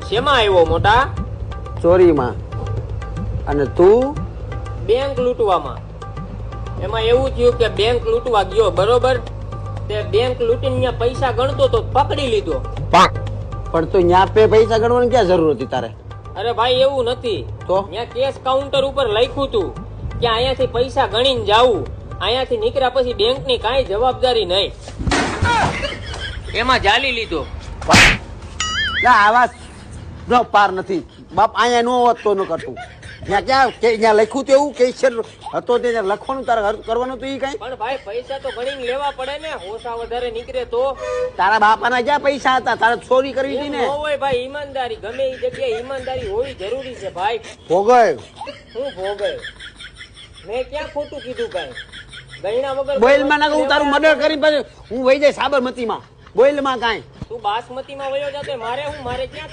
શેમાં આવ્યો મોટા? ચોરીમાં. અને તું? બેંક લૂંટવામાં. એમાં એવું થયું કે બેંક લૂંટવા ગયો, બરોબર? તે બેંક લૂંટીને ત્યાં પૈસા ગણતો તો પકડી લીધો. પણ તું ન્યા પૈસા ગણવાની ક્યાં જરૂર હતી તારે? અરે ભાઈ એવું નથી, તો ત્યાં કેશ કાઉન્ટર ઉપર લખ્યું હતું કે અહીંયાથી પૈસા ગણીને જાવું, અહીંયાથી નીકળ્યા પછી બેંકની કાંઈ જવાબદારી નહીં. એમાં જાલી લીધો. આવા નો પાર નથી બાપ. અહીંયા નો હોત તો ન કરતું. ત્યાં ક્યાં ત્યાં લખ્યું તો એવું કે હતો તે લખવાનું તારે કરવાનું તો એ કઈ. પણ ભાઈ પૈસા તો ગણીને લેવા પડે ને, ઓછા વધારે નીકળે તો. તારા બાપાના જ્યાં પૈસા હતા તારે ચોરી કરવી હતી ને. હોય ભાઈ, ઈમાનદારી ગમે એ જગ્યાએ ઈમાનદારી હોવી જરૂરી છે ભાઈ. ભોગય હું ભોગય? મેં ક્યાં ખોટું કીધું? કઈ ગયણા વગર બોઈલ માં નાખ. હું તારું મર્ડર કરી પછી હું વહી જાય સાબરમતીમાં. બોઈલ માં કાંઈ તું બાસમતીમાં વયો જાતે, મારે હું? મારે ક્યાં